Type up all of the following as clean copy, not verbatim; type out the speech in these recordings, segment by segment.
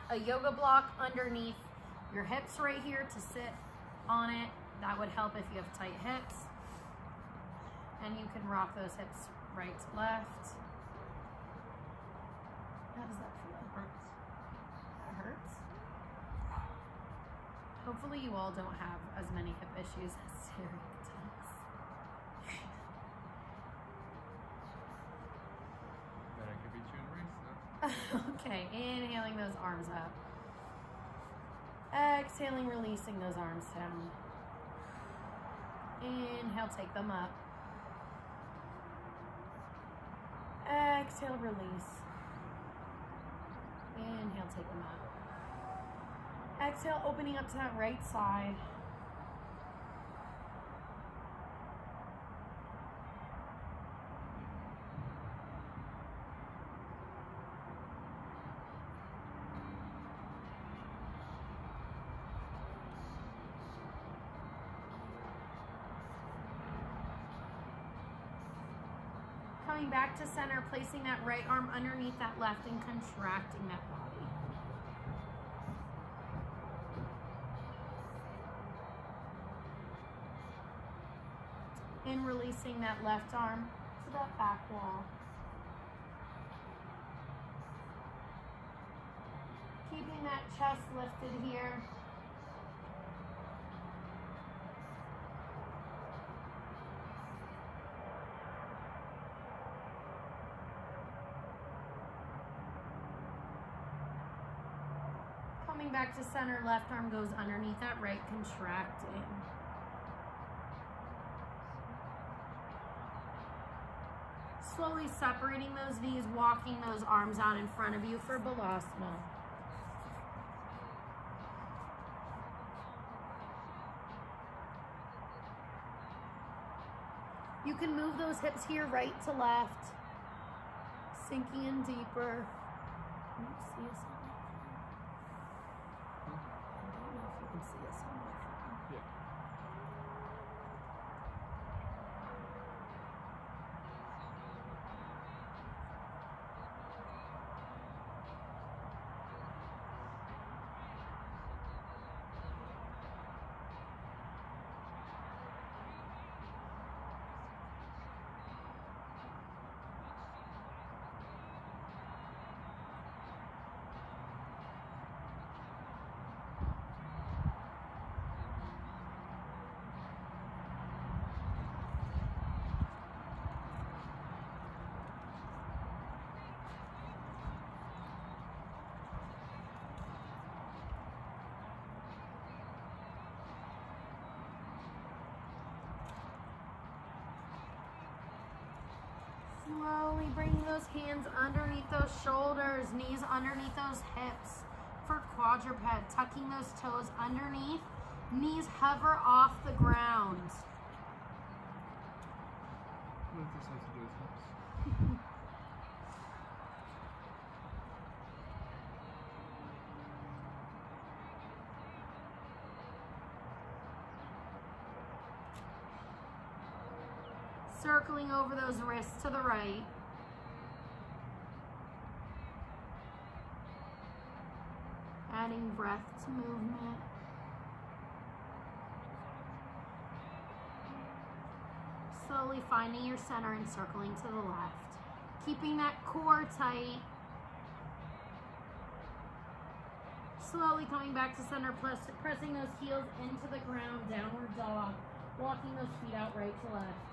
a yoga block underneath your hips right here to sit on it. That would help if you have tight hips. And you can rock those hips right to left. How does that feel? Hurts. That hurts? Hopefully you all don't have as many hip issues as Derek does. Then I could beat you in a race, no? Okay, inhaling those arms up. Exhaling, releasing those arms down. Inhale, take them up. Exhale, release. Inhale, take them up. Exhale, opening up to that right side. Coming back to center, placing that right arm underneath that left and contracting that body. And releasing that left arm to that back wall. Keeping that chest lifted here. Coming back to center, left arm goes underneath that right, contracting. Slowly separating those knees, walking those arms out in front of you for Balasana. You can move those hips here right to left, sinking in deeper. Can you see us on my phone? I don't know if you can see us on my phone. Yeah. Slowly bringing those hands underneath those shoulders, knees underneath those hips for quadruped, tucking those toes underneath, knees hover off the ground. What does this have to do with hips? Circling over those wrists to the right. Adding breath to movement. Slowly finding your center and circling to the left. Keeping that core tight. Slowly coming back to center, pressing those heels into the ground, downward dog. Walking those feet out right to left.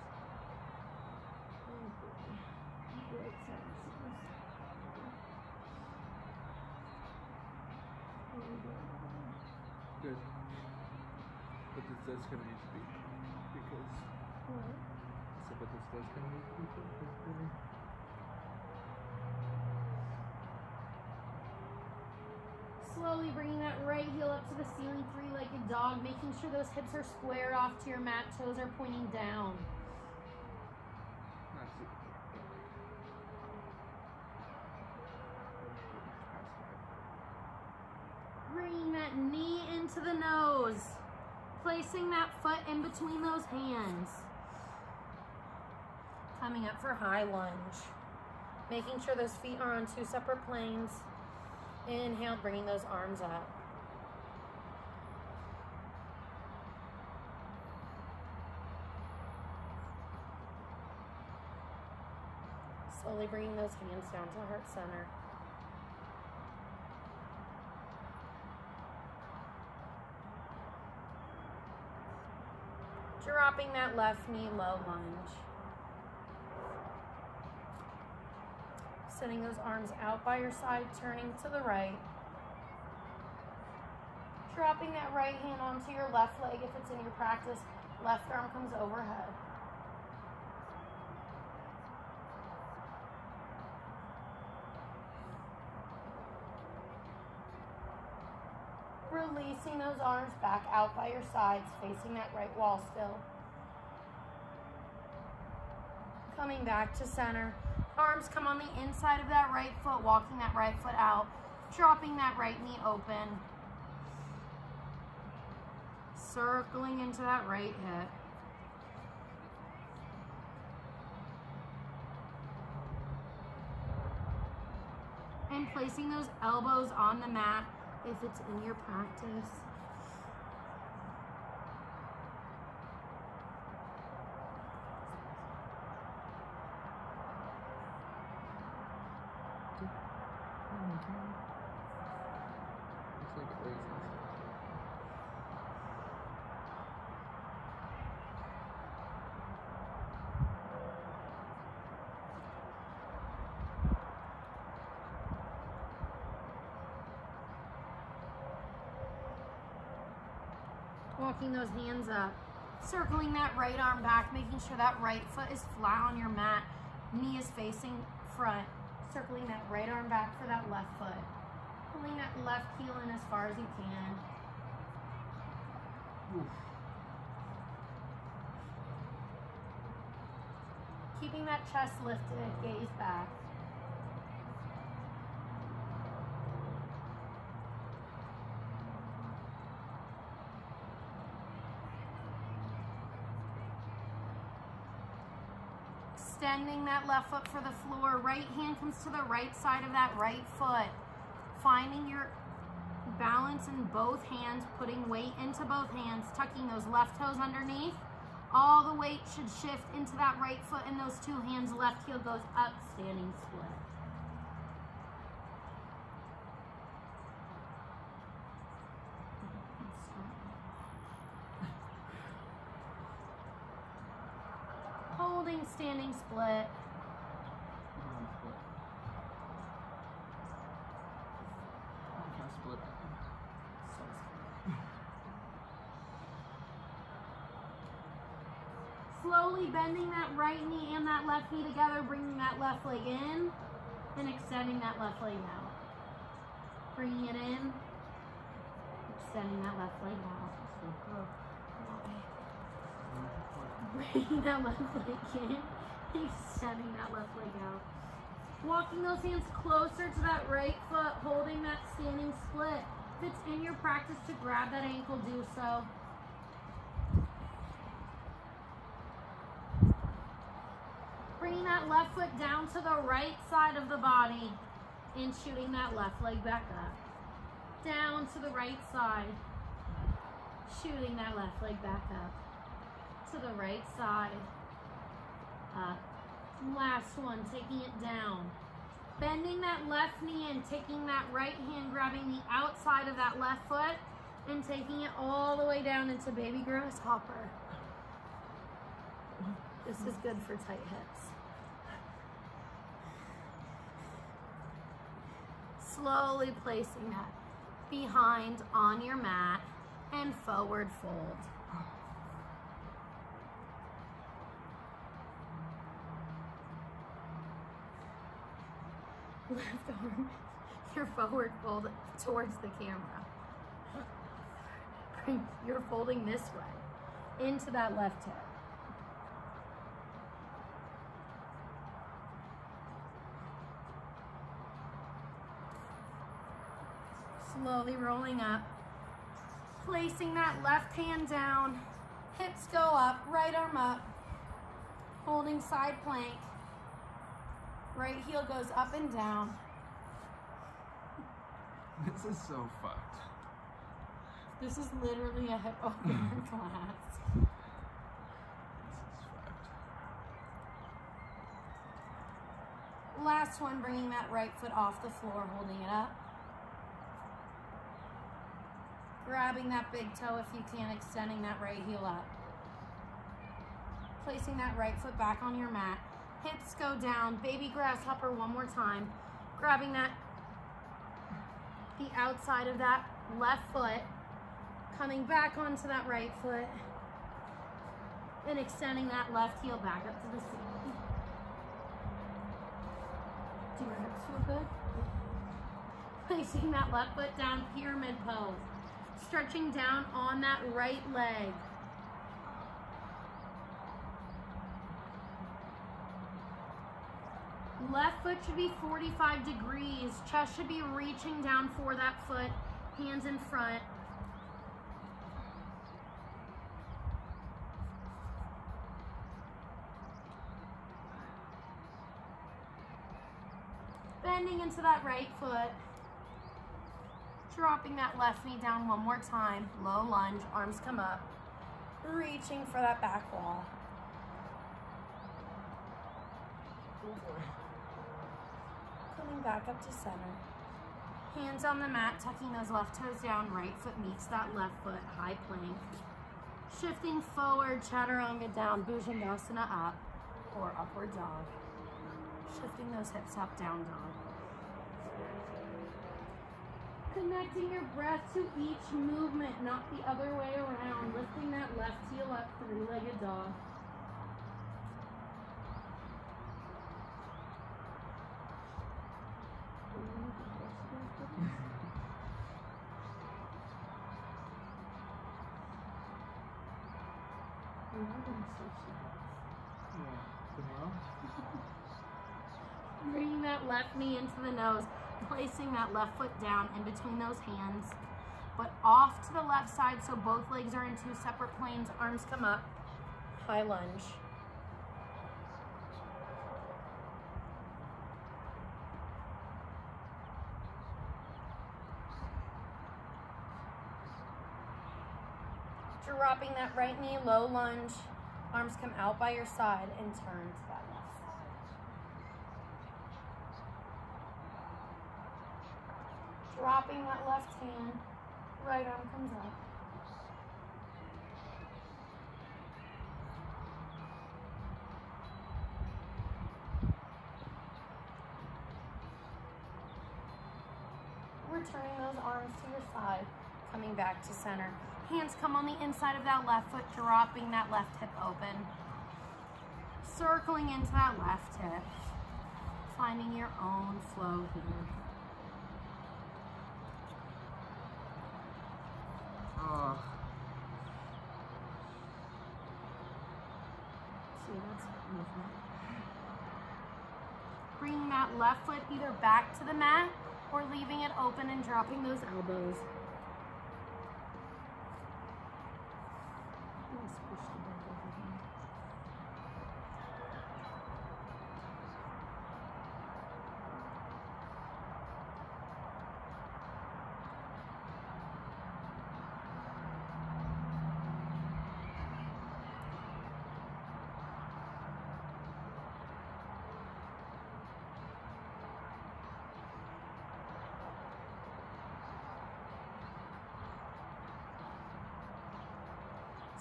Good. But this does kind of need to be because. What? So, but this does kind of need to be because. Slowly bringing that right heel up to the ceiling, three-legged dog, making sure those hips are squared off to your mat, toes are pointing down. Bringing that knee into the nose, placing that foot in between those hands. Coming up for high lunge, making sure those feet are on two separate planes. Inhale, bringing those arms up. Slowly bringing those hands down to heart center. Dropping that left knee, low lunge. Sending those arms out by your side, turning to the right. Dropping that right hand onto your left leg if it's in your practice. Left arm comes overhead. Releasing those arms back out by your sides, facing that right wall still. Coming back to center. Arms come on the inside of that right foot, walking that right foot out, dropping that right knee open. Circling into that right hip. And placing those elbows on the mat if it's in your practice. It's like crazy. Walking those hands up, circling that right arm back, making sure that right foot is flat on your mat, knee is facing front, circling that right arm back for that left foot, pulling that left heel in as far as you can. Oof. Keeping that chest lifted, gaze back. Extending that left foot for the floor. Right hand comes to the right side of that right foot. Finding your balance in both hands, putting weight into both hands, tucking those left toes underneath. All the weight should shift into that right foot and those two hands. Left heel goes up, standing split. Holding, standing split. Split. Slowly bending that right knee and that left knee together, bringing that left leg in and extending that left leg out. Bringing it in, extending that left leg out. Bringing that left leg in, extending that left leg out. Walking those hands closer to that right foot, holding that standing split. If it's in your practice to grab that ankle, do so. Bringing that left foot down to the right side of the body and shooting that left leg back up. Down to the right side, shooting that left leg back up. To the right side, up. Last one, taking it down. Bending that left knee and taking that right hand, grabbing the outside of that left foot and taking it all the way down into Baby Grasshopper. This is good for tight hips. Slowly placing that behind on your mat and forward fold. Left arm, your forward fold towards the camera. You're folding this way into that left hip. Slowly rolling up, placing that left hand down, hips go up, right arm up, holding side plank. Right heel goes up and down. This is so fucked. This is literally a hip opener class. This is fucked. Last one, bringing that right foot off the floor, holding it up. Grabbing that big toe if you can, extending that right heel up. Placing that right foot back on your mat. Hips go down. Baby grasshopper one more time. Grabbing the outside of that left foot. Coming back onto that right foot. And extending that left heel back up to the ceiling. Do your hips feel good? Placing that left foot down, pyramid pose. Stretching down on that right leg. Left foot should be 45 degrees. Chest should be reaching down for that foot. Hands in front. Bending into that right foot. Dropping that left knee down one more time. Low lunge, arms come up. Reaching for that back wall. Coming back up to center. Hands on the mat, tucking those left toes down. Right foot meets that left foot, high plank. Shifting forward, chaturanga down, bhujangasana up, or upward dog. Shifting those hips up, down dog. Connecting your breath to each movement, not the other way around. Lifting that left heel up, three-legged dog. Tomorrow? Bringing that left knee into the nose. Placing that left foot down in between those hands, but off to the left side so both legs are in two separate planes. Arms come up, high lunge. Dropping that right knee, low lunge. Arms come out by your side and turn to that left side. Dropping that left hand, right arm comes up. Returning those arms to your side, coming back to center. Hands come on the inside of that left foot, dropping that left hip open. Circling into that left hip, finding your own flow here. See, that's movement. Bringing that left foot either back to the mat or leaving it open and dropping those elbows.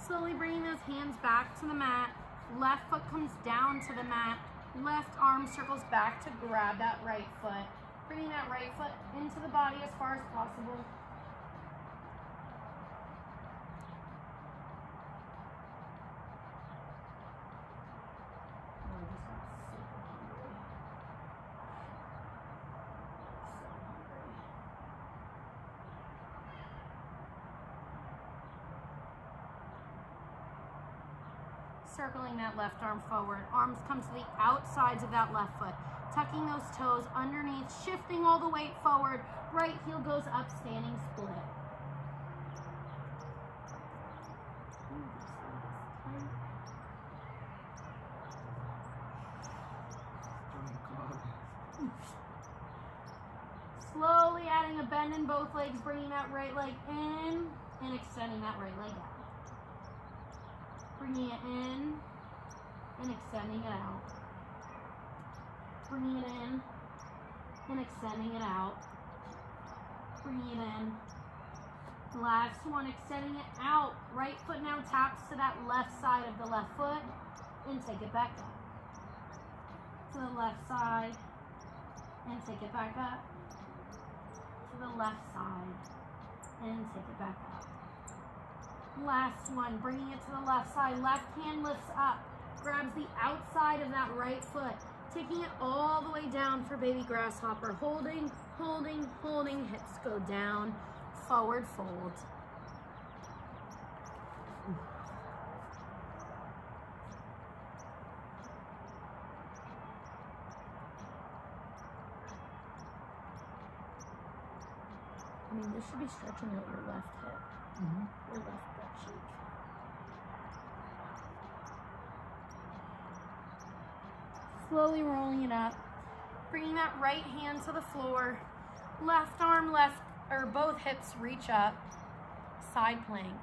Slowly bringing those hands back to the mat. Left foot comes down to the mat. Left arm circles back to grab that right foot. Bringing that right foot into the body as far as possible. Circling that left arm forward. Arms come to the outsides of that left foot. Tucking those toes underneath, shifting all the weight forward. Right heel goes up, standing split. Slowly adding Grabbing a bend in both legs, bringing that right leg in and extending that right leg out. Bringing it in and extending it out. Bringing it in and extending it out. Bringing it in. Last one, extending it out. Right foot now taps to that left side of the left foot and take it back up. To the left side and take it back up. To the left side and take it back up. Last one, bringing it to the left side. Left hand lifts up, grabs the outside of that right foot, taking it all the way down for Baby Grasshopper. Holding, holding, holding, hips go down, forward fold. I mean, this should be stretching out your left hip, your left butt cheek. Slowly rolling it up, bringing that right hand to the floor, left arm, both hips reach up, side plank.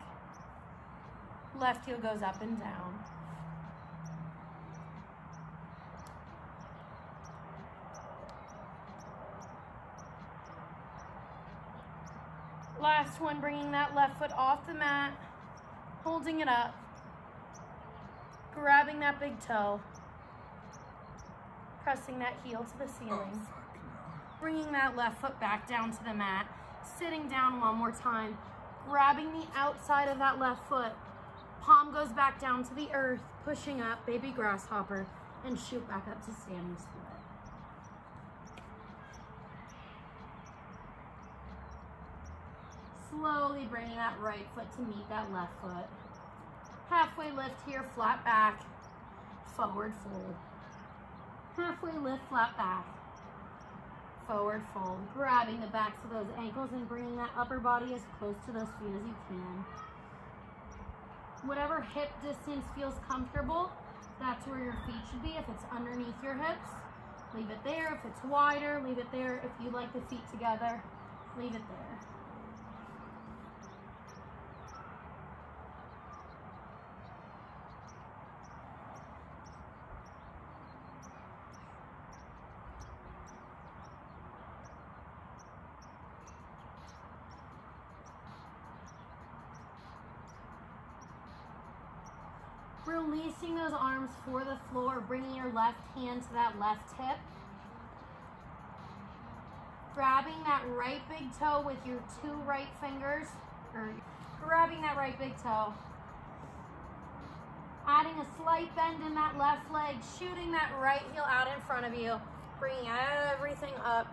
Left heel goes up and down. Last one, bringing that left foot off the mat, holding it up, grabbing that big toe, pressing that heel to the ceiling, bringing that left foot back down to the mat, sitting down one more time, grabbing the outside of that left foot, palm goes back down to the earth, pushing up, Baby Grasshopper, and shoot back up to standing split. Slowly bringing that right foot to meet that left foot. Halfway lift here, flat back, forward fold. Halfway lift, flat back, forward fold. Grabbing the backs of those ankles and bringing that upper body as close to those feet as you can. Whatever hip distance feels comfortable, that's where your feet should be. If it's underneath your hips, leave it there. If it's wider, leave it there. If you like the feet together, leave it there. Releasing those arms for the floor, bringing your left hand to that left hip. Grabbing that right big toe with your two right fingers, or grabbing that right big toe. Adding a slight bend in that left leg, shooting that right heel out in front of you, bringing everything up.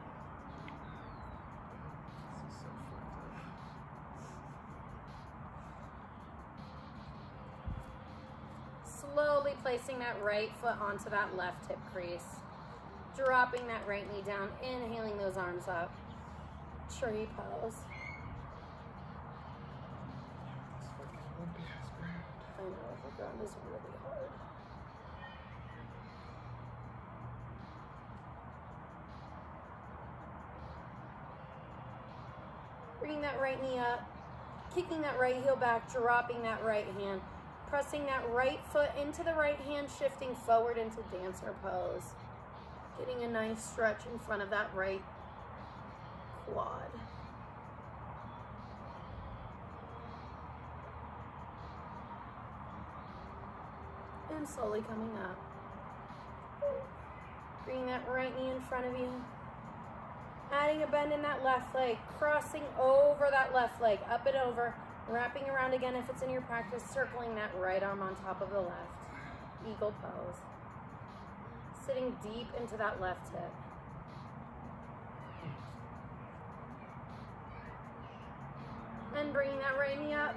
Slowly placing that right foot onto that left hip crease. Dropping that right knee down, inhaling those arms up. Tree pose. I know, the ground is really hard. Bringing that right knee up, kicking that right heel back, dropping that right hand. Pressing that right foot into the right hand, shifting forward into dancer pose. Getting a nice stretch in front of that right quad. And slowly coming up. Bringing that right knee in front of you. Adding a bend in that left leg, crossing over that left leg, up and over. Wrapping around again if it's in your practice, circling that right arm on top of the left. Eagle pose. Sitting deep into that left hip. And bringing that right knee up.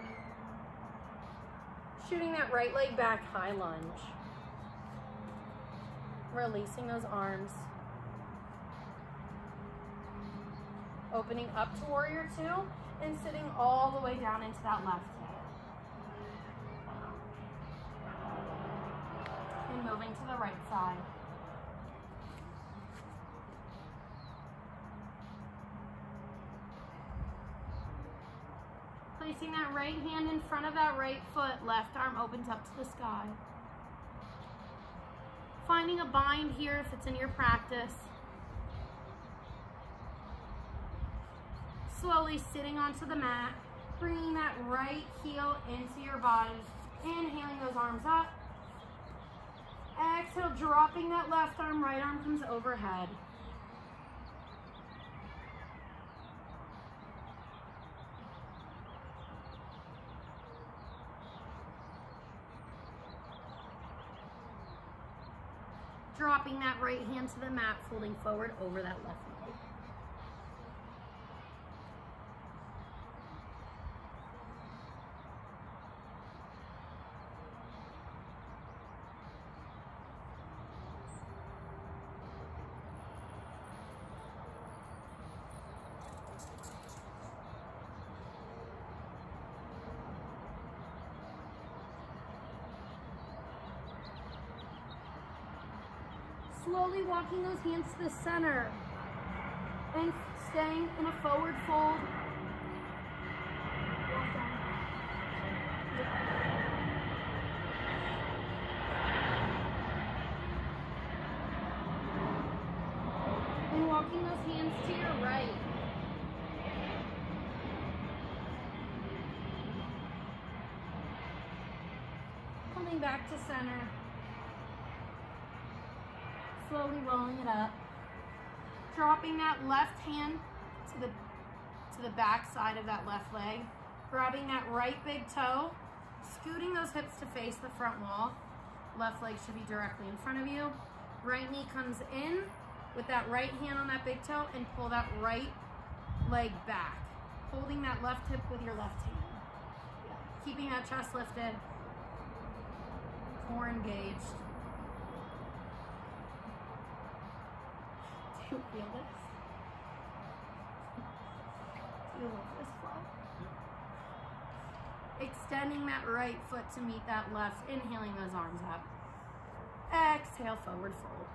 Shooting that right leg back, high lunge. Releasing those arms. Opening up to warrior two. And sitting all the way down into that left hip. And moving to the right side. Placing that right hand in front of that right foot, left arm opens up to the sky. Finding a bind here if it's in your practice. Slowly sitting onto the mat, bringing that right heel into your body. Inhaling those arms up. Exhale, dropping that left arm, right arm comes overhead. Dropping that right hand to the mat, folding forward over that left leg. Slowly walking those hands to the center and staying in a forward fold. And walking those hands to your right. Coming back to center. Slowly rolling it up. Dropping that left hand to the back side of that left leg. Grabbing that right big toe. Scooting those hips to face the front wall. Left leg should be directly in front of you. Right knee comes in with that right hand on that big toe and pull that right leg back. Holding that left hip with your left hand. Keeping that chest lifted. Core engaged. Do you feel this? Do you love this flow? Extending that right foot to meet that left. Inhaling those arms up. Exhale, forward fold.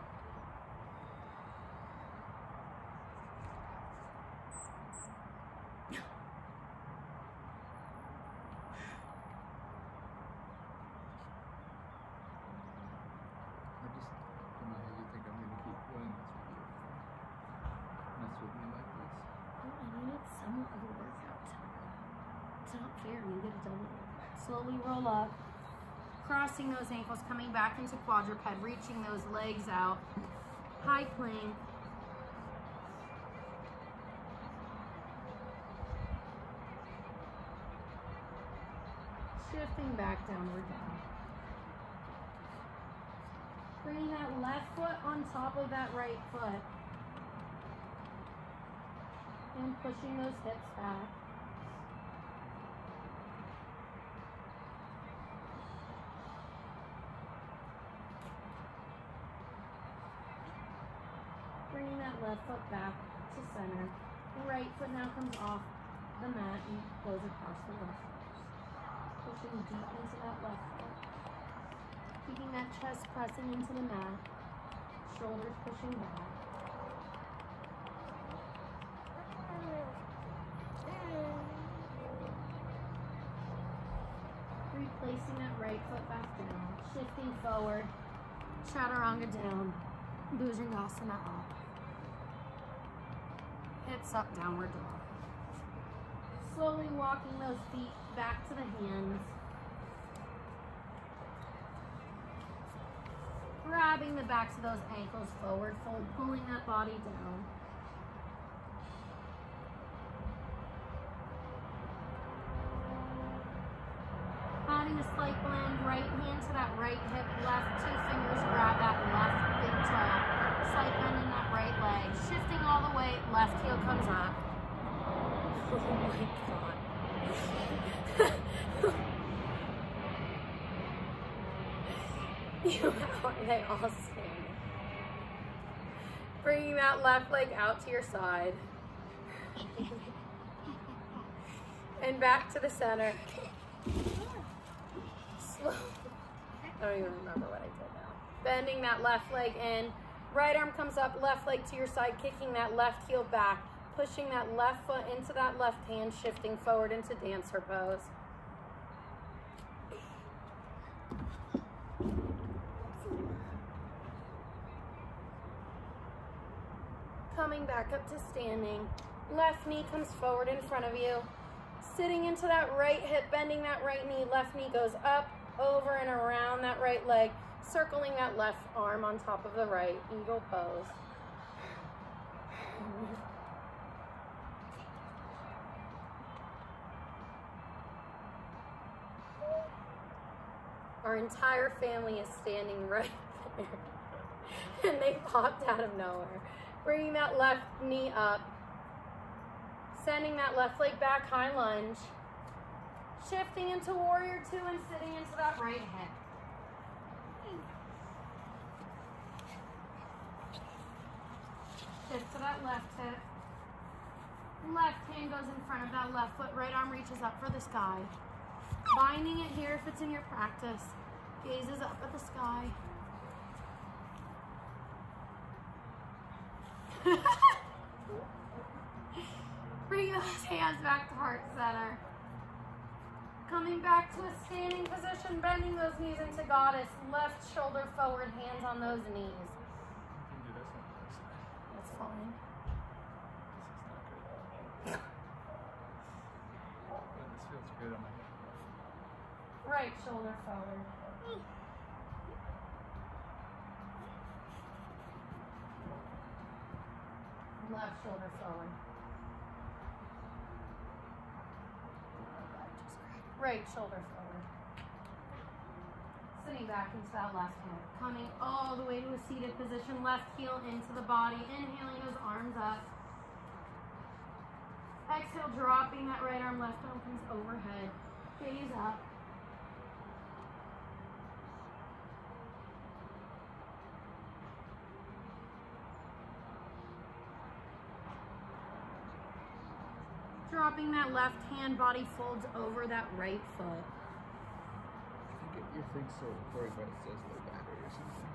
Slowly roll up, crossing those ankles, coming back into quadruped, reaching those legs out, high plank. Shifting back, downward dog. Bringing that left foot on top of that right foot. And pushing those hips back. Bringing that left foot back to center. The right foot now comes off the mat and goes across the left foot. Pushing deep into that left foot. Keeping that chest pressing into the mat. Shoulders pushing back. Replacing that right foot back down. Shifting forward. Chaturanga down. Bhujangasana up. Hips up, downward dog. Slowly walking those feet back to the hands. Grabbing the backs of those ankles forward, fold, pulling that body down. Adding a slight blend, right hand to that right hip, left two fingers, grab that left big toe. Slight bend in that right leg. Shifting all the way, left heel comes up. Oh my God. How are they all standing? Bringing that left leg out to your side. And back to the center. Slow. I don't even remember what I did now. Bending that left leg in. Right arm comes up, left leg to your side, kicking that left heel back. pushing that left foot into that left hand, shifting forward into dancer pose. Coming back up to standing. Left knee comes forward in front of you. Sitting into that right hip, bending that right knee. Left knee goes up, over, and around that right leg, circling that left arm on top of the right. Eagle pose. Our entire family is standing right there. And they popped out of nowhere. Bringing that left knee up. Sending that left leg back, high lunge. Shifting into warrior two and sitting into that right hip. Shift to that left hip. Left hand goes in front of that left foot. Right arm reaches up for the sky. Binding it here if it's in your practice. Gazes up at the sky. Bring those hands back to heart center. Coming back to a standing position, bending those knees into goddess. Left shoulder forward, hands on those knees. That's fine. This feels good on my hip. Right shoulder forward. Left shoulder forward. Right shoulder forward. Sitting back into that left hip. Coming all the way to a seated position. Left heel into the body. Inhaling those arms up. Exhale, dropping that right arm. Left arm comes overhead. Gaze up. Dropping that left hand, body folds over that right foot. I think your thing's so recording, but it says low battery or something.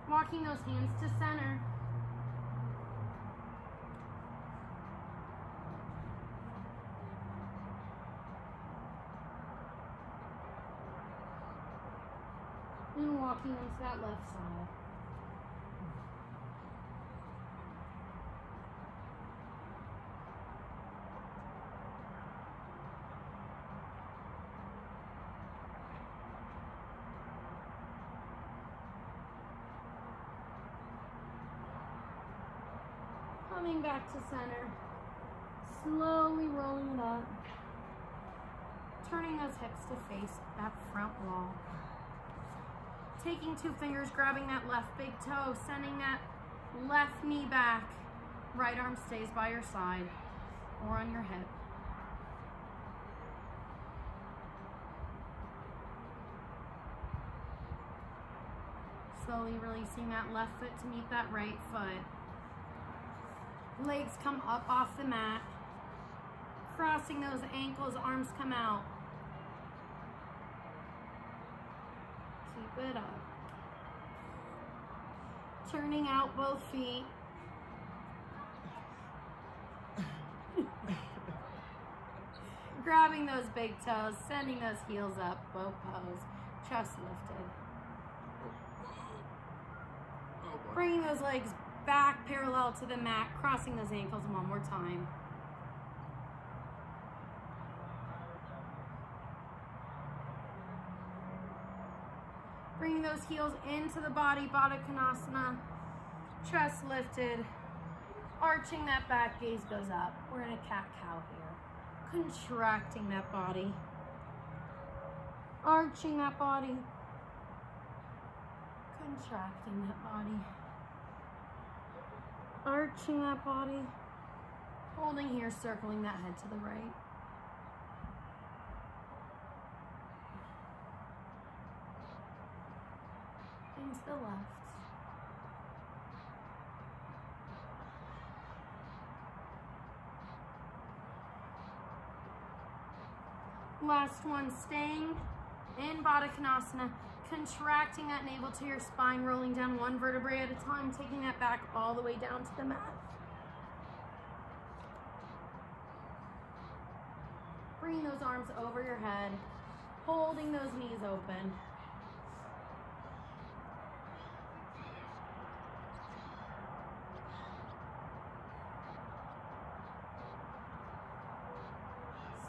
Walking those hands to center. And walking into that left side. Coming back to center. Slowly rolling it up. Turning those hips to face that front wall. Taking two fingers, grabbing that left big toe, sending that left knee back. Right arm stays by your side or on your hip. Slowly releasing that left foot to meet that right foot. Legs come up off the mat. Crossing those ankles, arms come out. Keep it up. Turning out both feet. Grabbing those big toes, sending those heels up, bow pose, chest lifted. Bringing those legs back parallel to the mat, crossing those ankles one more time. Bringing those heels into the body, Baddha Konasana, chest lifted, arching that back, gaze goes up. We're in a cat-cow here. Contracting that body, arching that body, contracting that body, arching that body, holding here, circling that head to the right. And to the left. Last one, staying in Baddha Konasana, contracting that navel to your spine, rolling down one vertebrae at a time, taking that back all the way down to the mat. Bringing those arms over your head, holding those knees open.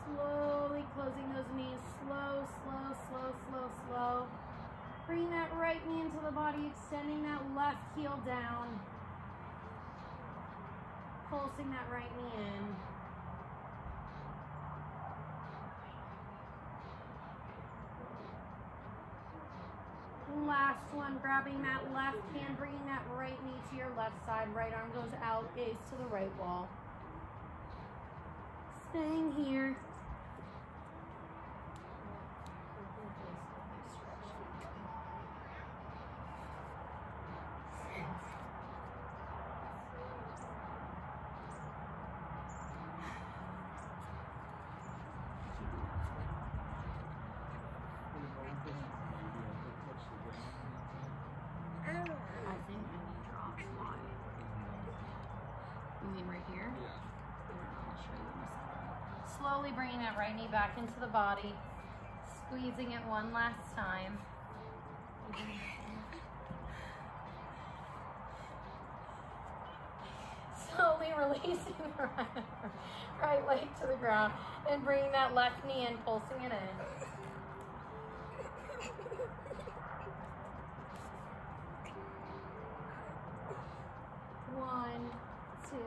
Slowly closing those knees, slow, slow, slow, slow, slow. Bring that right knee into the body, extending that left heel down. Pulsing that right knee in. Last one, grabbing that left hand, bringing that right knee to your left side. Right arm goes out, gaze to the right wall. Staying here. I think my knee drops. Why? You mean right here? Yeah. I'll show you in a second. Slowly bringing that right knee back into the body, squeezing it one last time. Slowly releasing the right leg to the ground and bringing that left knee in, pulsing it in. One, two,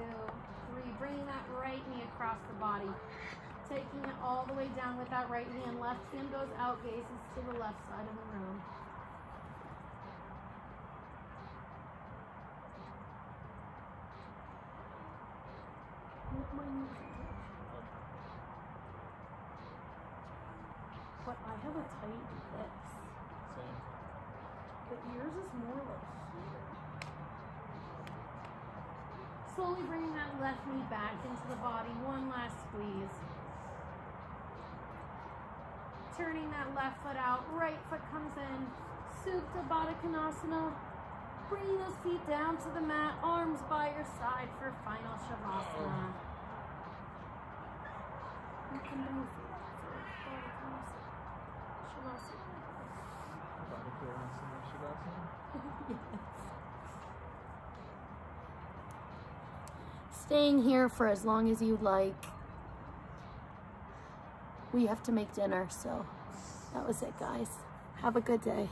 three. Bringing that right knee across the body. Taking it all the way down with that right hand. Left hand goes out, gazes to the left side of the room. But I have a tight lips. Same. But yours is more like here. Slowly bringing that left knee back into the body. One last squeeze. Turning that left foot out. Right foot comes in. Supta Baddha Konasana. Bringing those feet down to the mat. Arms by your side for final Shavasana. You can move for Baddha Konasana. Shavasana. Baddha Konasana, Shavasana? Yes. Staying here for as long as you like. We have to make dinner, so that was it, guys. Have a good day.